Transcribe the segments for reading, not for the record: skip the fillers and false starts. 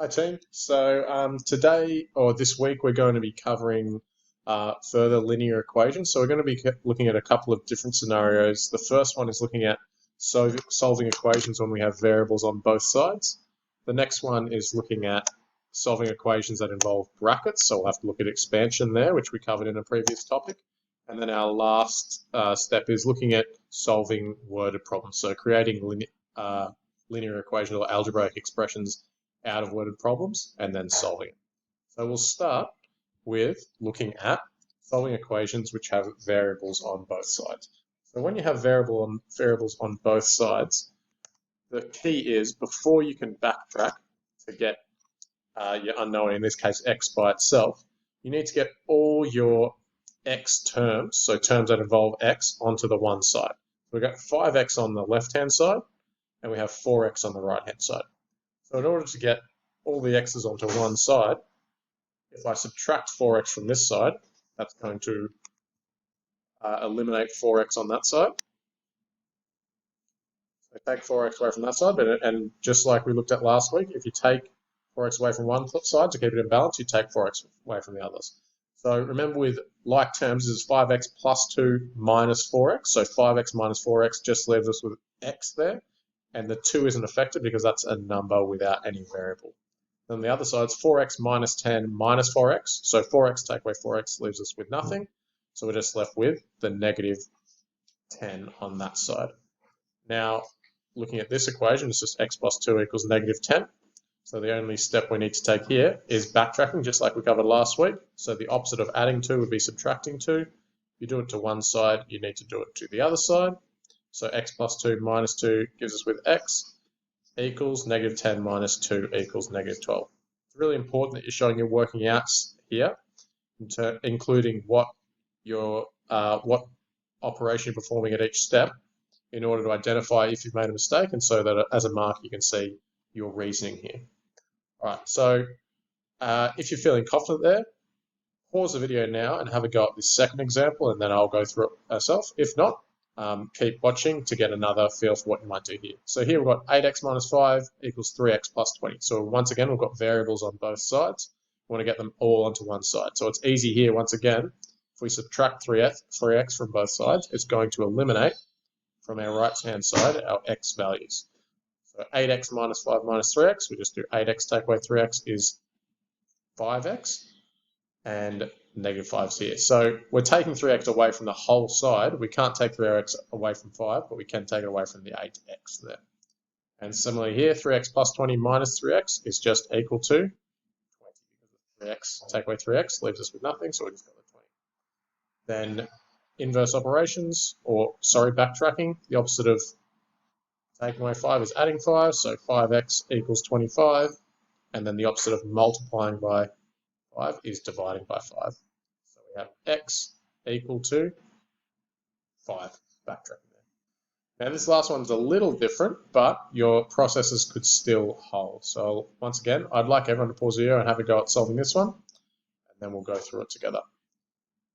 Hi team. Today or this week we're going to be covering further linear equations. So we're going to be looking at a couple of different scenarios. The first one is looking at solving equations when we have variables on both sides. The next one is looking at solving equations that involve brackets. So we'll have to look at expansion there, which we covered in a previous topic. And then our last step is looking at solving worded problems. So creating linear equations or algebraic expressions out of worded problems and then solving it. So we'll start with looking at solving equations which have variables on both sides. So when you have variables on both sides, the key is before you can backtrack to get your unknown, in this case x by itself, you need to get all your x terms, so terms that involve x, onto the one side. We've got 5x on the left-hand side and we have 4x on the right-hand side. So in order to get all the x's onto one side, if I subtract 4x from this side, that's going to eliminate 4x on that side. So take 4x away from that side, and just like we looked at last week, if you take 4x away from one side to keep it in balance, you take 4x away from the others. So remember, with like terms, this is 5x plus 2 minus 4x. So 5x minus 4x just leaves us with x there, and the 2 isn't affected because that's a number without any variable. Then the other side is 4x minus 10 minus 4x. So 4x take away 4x leaves us with nothing. So we're just left with the negative 10 on that side. Now, looking at this equation, it's just x plus 2 equals negative 10. So the only step we need to take here is backtracking, just like we covered last week. So the opposite of adding 2 would be subtracting 2. If you do it to one side, you need to do it to the other side. So x plus 2 minus 2 gives us with x equals negative 10 minus 2 equals negative 12. It's really important that you're showing your working outs here, including what operation you're performing at each step, in order to identify if you've made a mistake, and so that as a mark you can see your reasoning here. All right, so if you're feeling confident there, pause the video now and have a go at this second example, and then I'll go through it myself. If not, keep watching to get another feel for what you might do here. So here we've got 8x minus 5 equals 3x plus 20. So once again, we've got variables on both sides. We want to get them all onto one side. So it's easy here, once again, if we subtract 3x from both sides, it's going to eliminate from our right-hand side our x values. So 8x minus 5 minus 3x, we just do 8x take away 3x is 5x, and negative 5's here. So we're taking 3x away from the whole side. We can't take 3x away from 5, but we can take it away from the 8x there. And similarly here, 3x plus 20 minus 3x is just equal to 20, because 3x, take away 3x, leaves us with nothing, so we just got the 20. Then inverse operations, backtracking, the opposite of taking away 5 is adding 5, so 5x equals 25, and then the opposite of multiplying by 5 is dividing by 5. So we have x equal to 5, backtracking there. Now this last one's a little different, but your processes could still hold. So once again, I'd like everyone to pause the video and have a go at solving this one, and then we'll go through it together.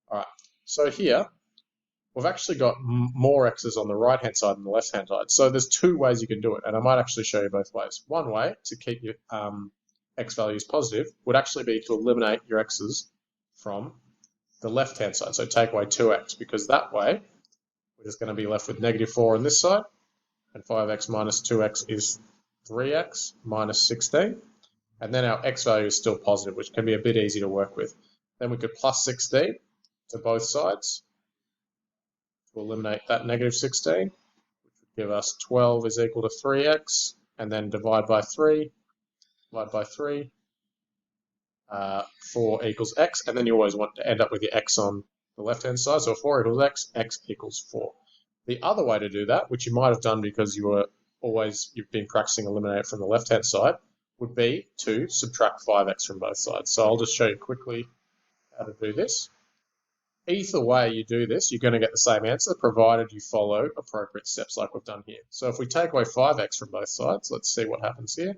All right, so here, we've actually got more x's on the right-hand side than the left-hand side. So there's two ways you can do it, and I might actually show you both ways. One way to keep your x values positive would actually be to eliminate your x's from the left-hand side. So take away 2x, because that way we're just going to be left with negative 4 on this side, and 5x minus 2x is 3x minus 16. And then our x value is still positive, which can be a bit easy to work with. Then we could plus 16 to both sides to eliminate that negative 16, which would give us 12 is equal to 3x, and then divide by 3, 4 equals x, and then you always want to end up with your x on the left-hand side. So 4 equals x, x equals 4. The other way to do that, which you might have done because you've been practicing eliminate from the left-hand side, would be to subtract 5x from both sides. So I'll just show you quickly how to do this. Either way you do this, you're going to get the same answer, provided you follow appropriate steps like we've done here. So if we take away 5x from both sides, let's see what happens here.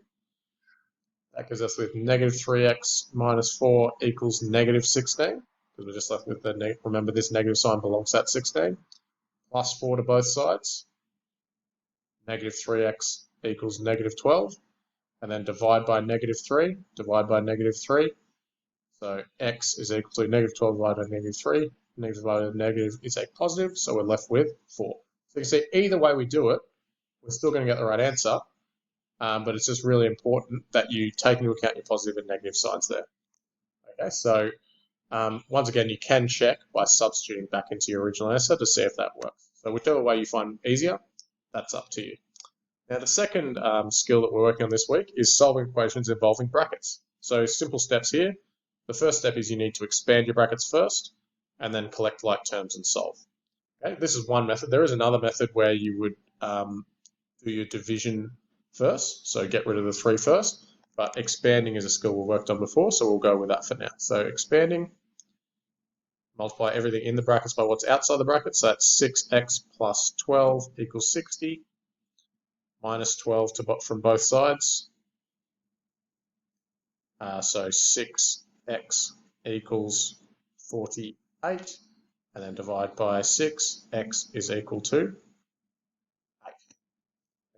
That gives us with negative 3x minus 4 equals negative 16, because we're just left with the remember this negative sign belongs at 16, plus 4 to both sides. Negative 3x equals negative 12, and then divide by -3, divide by -3. So x is equal to -12 divided by -3. Negative divided by negative is a positive, so we're left with 4. So you can see either way we do it, we're still going to get the right answer, but it's just really important that you take into account your positive and negative signs there. Okay, so once again, you can check by substituting back into your original answer to see if that works. So whichever way you find easier, that's up to you. Now the second skill that we're working on this week is solving equations involving brackets. So simple steps here. The first step is you need to expand your brackets first, and then collect like terms and solve. Okay, this is one method. There is another method where you would do your division first, so get rid of the 3 first, but expanding is a skill we've worked on before, so we'll go with that for now. So expanding, multiply everything in the brackets by what's outside the brackets, so that's 6x plus 12 equals 60, minus 12 from both sides, so 6x equals 48, and then divide by 6, x is equal to 8.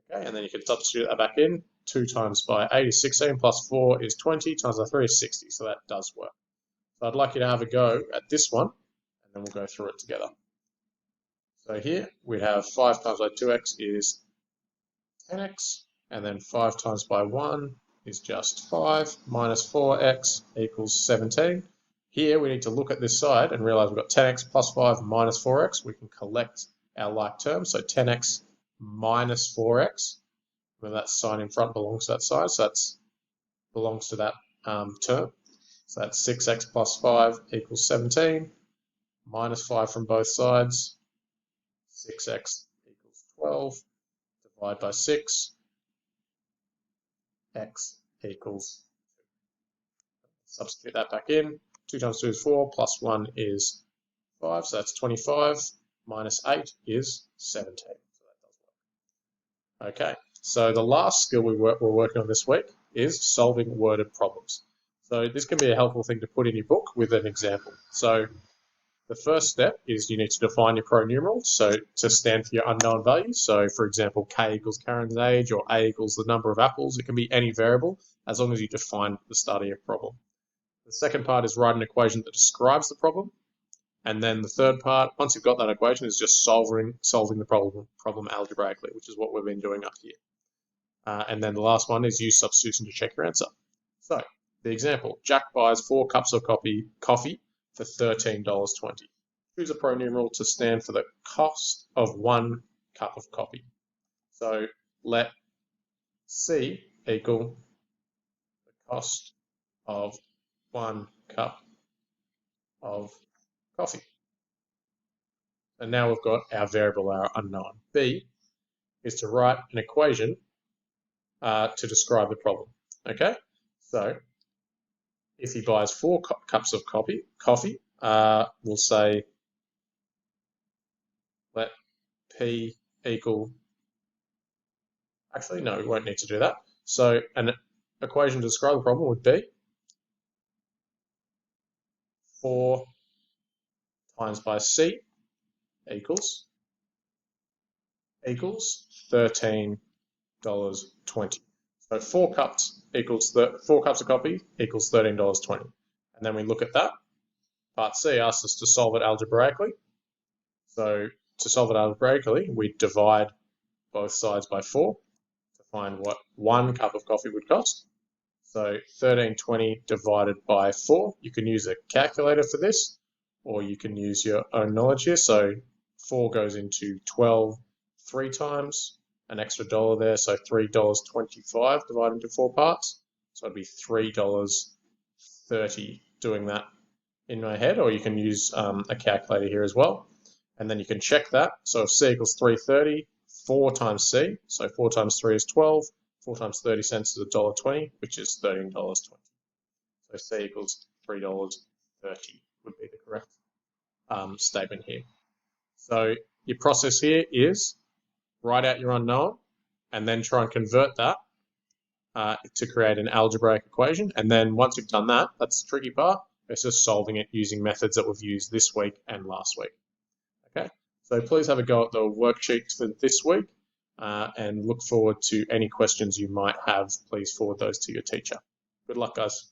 Okay, and then you can substitute that back in. 2 times by 8 is 16, plus 4 is 20, times by 3 is 60, so that does work. So I'd like you to have a go at this one, and then we'll go through it together. So here we have 5 times by 2x is 10x, and then 5 times by 1 is just 5, minus 4x equals 17. Here we need to look at this side and realize we've got 10x plus 5 minus 4x. We can collect our like terms, so 10x minus 4x, when that sign in front belongs to that side, so that belongs to that term. So that's 6x plus 5 equals 17, minus 5 from both sides, 6x equals 12, divide by 6, x equals 2. Substitute that back in. 2 times 2 is 4, plus 1 is 5, so that's 25, minus 8 is 17. So that does work. Okay, so the last skill we're working on this week is solving worded problems. So this can be a helpful thing to put in your book with an example. So the first step is you need to define your pronumerals, so to stand for your unknown values. So for example, k equals Karen's age, or a equals the number of apples. It can be any variable as long as you define the start of your problem. The second part is write an equation that describes the problem. And then the third part, once you've got that equation, is just solving the problem algebraically, which is what we've been doing up here. And then the last one is use substitution to check your answer. So the example, Jack buys 4 cups of coffee for $13.20. Choose a pronumeral to stand for the cost of 1 cup of coffee. So let C equal the cost of 1 cup of coffee. And now we've got our variable, our unknown. B is to write an equation to describe the problem. Okay, so if he buys 4 cups of coffee, we'll say let P equal, actually no, we won't need to do that. So an equation to describe the problem would be 4 times by C equals $13.20. So 4 cups of coffee equals $13.20. And then we look at that. Part C asks us to solve it algebraically. So to solve it algebraically, we divide both sides by 4 to find what 1 cup of coffee would cost. So 13.20 divided by 4. You can use a calculator for this, or you can use your own knowledge here. So 4 goes into 12 3 times, an extra $1 there, so $3.25 divided into 4 parts. So it'd be $3.30 doing that in my head, or you can use a calculator here as well. And then you can check that. So if C equals 3.30, 4 times C, so 4 times 3 is 12, 4 times 30 cents is $1.20, which is $13.20. So C equals $3.30 would be the correct statement here. So your process here is write out your unknown and then try and convert that to create an algebraic equation. And then once you've done that, that's the tricky part. It's just solving it using methods that we've used this week and last week. Okay, so please have a go at the worksheets for this week. and look forward to any questions you might have. Please forward those to your teacher. Good luck, guys.